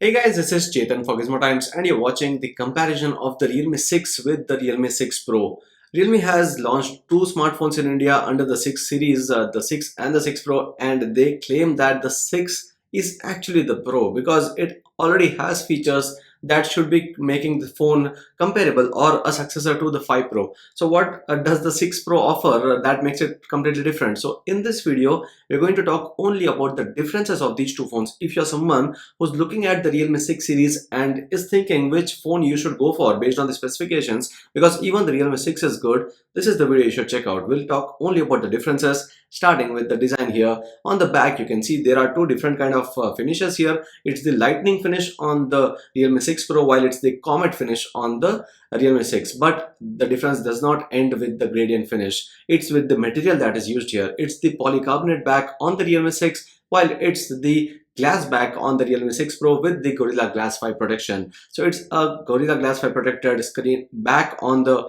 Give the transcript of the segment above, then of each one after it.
Hey guys, this is Chetan for Gizmo Times and you're watching the comparison of the Realme 6 with the Realme 6 Pro. Realme has launched two smartphones in India under the 6 series, the 6 and the 6 Pro, and they claim that the 6 is actually the Pro because it already has features that should be making the phone comparable or a successor to the 5 Pro. So what does the 6 Pro offer that makes it completely different? So in this video, we're going to talk only about the differences of these two phones. If you're someone who's looking at the Realme 6 series and is thinking which phone you should go for based on the specifications, because even the Realme 6 is good, this is the video you should check out. We'll talk only about the differences, starting with the design here. On the back, you can see there are two different kind of finishes here. It's the lightning finish on the Realme 6 Pro, while it's the comet finish on the Realme 6. But the difference does not end with the gradient finish. It's with the material that is used here. It's the polycarbonate back on the Realme 6, while it's the glass back on the Realme 6 Pro with the Gorilla Glass 5 protection. So it's a Gorilla Glass 5 protected screen back on the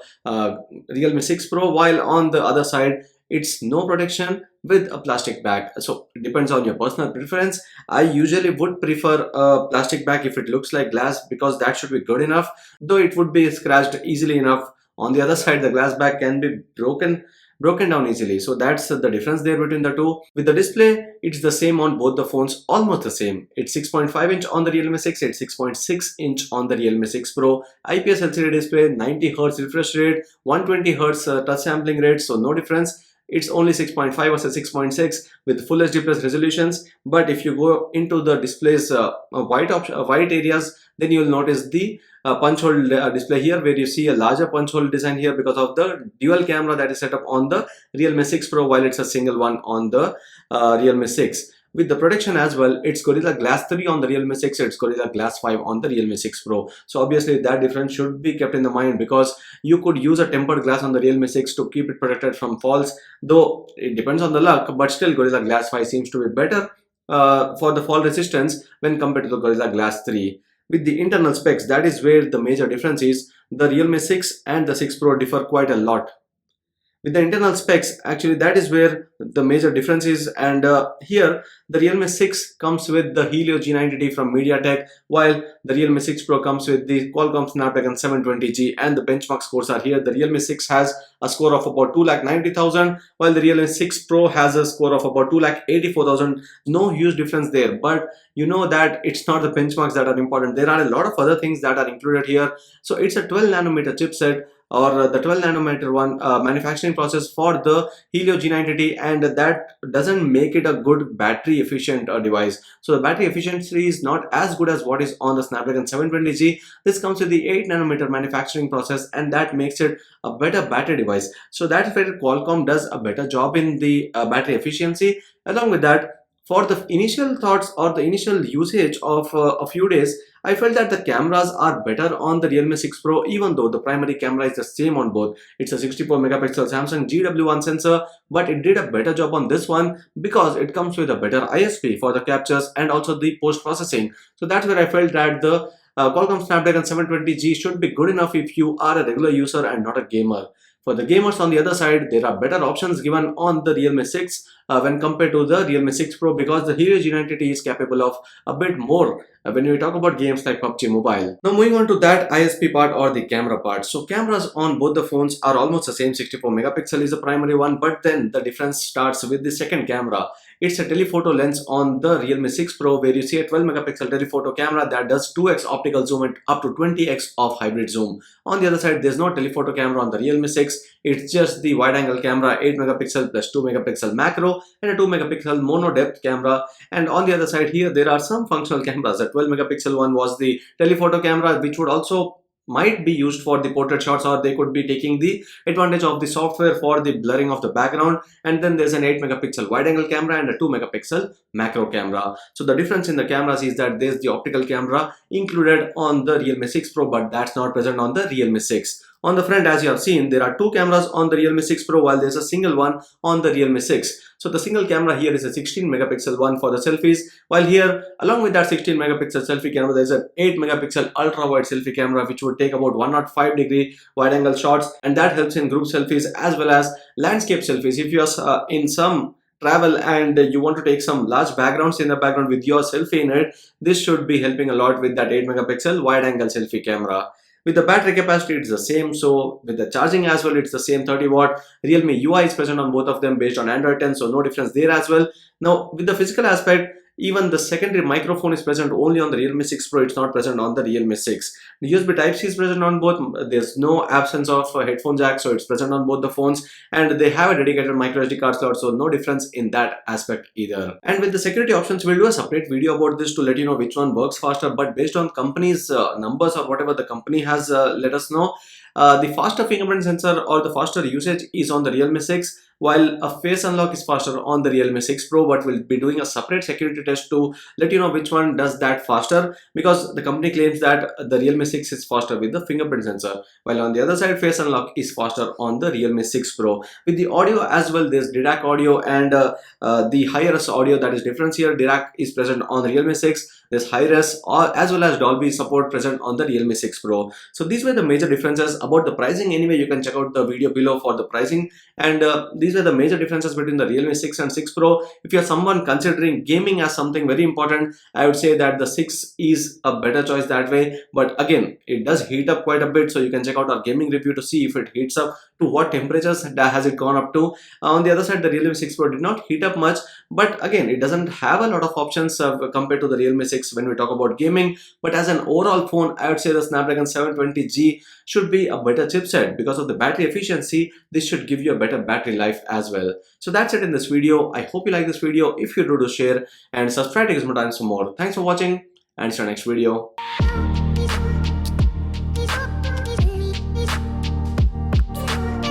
Realme 6 Pro, while on the other side it's no protection with a plastic back. So it depends on your personal preference. I usually would prefer a plastic back if it looks like glass, because that should be good enough, though it would be scratched easily enough. On the other side, the glass back can be broken down easily. So that's the difference there between the two. With the display, it's the same on both the phones, almost the same. It's 6.5 inch on the Realme 6, it's 6.6 inch on the Realme 6 Pro. IPS LCD display, 90 Hz refresh rate, 120 Hz touch sampling rate, so no difference. It's only 6.5 versus 6.6 with full HD plus resolutions. But if you go into the displays white areas, then you will notice the punch hole display here, where you see a larger punch hole design here because of the dual camera that is set up on the Realme 6 Pro, while it's a single one on the Realme 6. With the protection as well, it's Gorilla Glass 3 on the Realme 6, it's Gorilla Glass 5 on the Realme 6 Pro. So obviously that difference should be kept in the mind, because you could use a tempered glass on the Realme 6 to keep it protected from falls, though it depends on the luck, but still Gorilla Glass 5 seems to be better for the fall resistance when compared to the Gorilla Glass 3. With the internal specs, that is where the major difference is. The Realme 6 and the 6 Pro differ quite a lot. With the internal specs, actually that is where the major difference is, and here the Realme 6 comes with the Helio G90T from MediaTek, while the Realme 6 Pro comes with the Qualcomm Snapdragon 720G, and the benchmark scores are here. The Realme 6 has a score of about 2,90,000, while the Realme 6 Pro has a score of about 2,84,000. No huge difference there, but you know that it's not the benchmarks that are important. There are a lot of other things that are included here. So it's a 12 nanometer chipset, or the 12 nanometer one manufacturing process for the Helio G90T, and that doesn't make it a good battery efficient device. So the battery efficiency is not as good as what is on the Snapdragon 720G. This comes with the 8 nanometer manufacturing process, and that makes it a better battery device. So that's where Qualcomm does a better job in the battery efficiency. Along with that, for the initial thoughts or the initial usage of a few days, I felt that the cameras are better on the Realme 6 Pro, even though the primary camera is the same on both. It's a 64 megapixel Samsung GW1 sensor, but it did a better job on this one because it comes with a better ISP for the captures and also the post processing. So that's where I felt that the Qualcomm Snapdragon 720G should be good enough if you are a regular user and not a gamer. For the gamers on the other side, there are better options given on the Realme 6 when compared to the Realme 6 Pro, because the Helio G90T is capable of a bit more when we talk about games like PUBG Mobile. Now moving on to that ISP part or the camera part. So cameras on both the phones are almost the same. 64 megapixel is the primary one, but then the difference starts with the second camera. It's a telephoto lens on the Realme 6 Pro, where you see a 12 megapixel telephoto camera that does 2x optical zoom and up to 20x of hybrid zoom. On the other side, there's no telephoto camera on the Realme 6. It's just the wide angle camera, 8 megapixel plus 2 megapixel macro and a 2 megapixel mono depth camera. And on the other side here, there are some functional cameras. The 12 megapixel one was the telephoto camera, which would also might be used for the portrait shots, or they could be taking the advantage of the software for the blurring of the background. And then there's an 8 megapixel wide angle camera and a 2 megapixel macro camera. So the difference in the cameras is that there's the optical camera included on the Realme 6 Pro, but that's not present on the Realme 6. On the front, as you have seen, there are two cameras on the Realme 6 Pro, while there's a single one on the Realme 6. So the single camera here is a 16 megapixel one for the selfies, while here, along with that 16 megapixel selfie camera, there's an 8 megapixel ultra wide selfie camera, which would take about 105-degree wide angle shots, and that helps in group selfies as well as landscape selfies. If you are in some travel and you want to take some large backgrounds in the background with your selfie in it, this should be helping a lot with that 8 megapixel wide angle selfie camera. With the battery capacity, it's the same. So with the charging as well, it's the same 30 watt. Realme UI is present on both of them based on Android 10, so no difference there as well. Now with the physical aspect, even the secondary microphone is present only on the Realme 6 Pro. It's not present on the Realme 6. The USB Type-C is present on both. There's no absence of headphone jack, so it's present on both the phones. And they have a dedicated micro SD card slot, so no difference in that aspect either. And with the security options, we'll do a separate video about this to let you know which one works faster. But based on company's numbers or whatever the company has let us know, the faster fingerprint sensor or the faster usage is on the Realme 6, while a face unlock is faster on the Realme 6 Pro. But we'll be doing a separate security test to let you know which one does that faster, because the company claims that the Realme 6 is faster with the fingerprint sensor, while on the other side face unlock is faster on the Realme 6 Pro. With the audio as well, there's DAC audio and the high-res audio. That is difference here. DAC is present on the Realme 6. There's high-res as well as Dolby support present on the Realme 6 Pro. So these were the major differences. About the pricing, anyway, you can check out the video below for the pricing. And these were the major differences between the Realme 6 and 6 Pro. If you're someone considering gaming as something very important, I would say that the 6 is a better choice that way. But again, it does heat up quite a bit, so you can check out our gaming review to see if it heats up, to what temperatures has it gone up to. On the other side, the Realme 6 Pro did not heat up much, but again, it doesn't have a lot of options compared to the Realme 6 when we talk about gaming. But as an overall phone, I would say the Snapdragon 720G should be a better chipset. Because of the battery efficiency, this should give you a better battery life as well. So that's it in this video. I hope you like this video. If you do share and subscribe to Gizmo Times for more. Thanks for watching, and see you next video.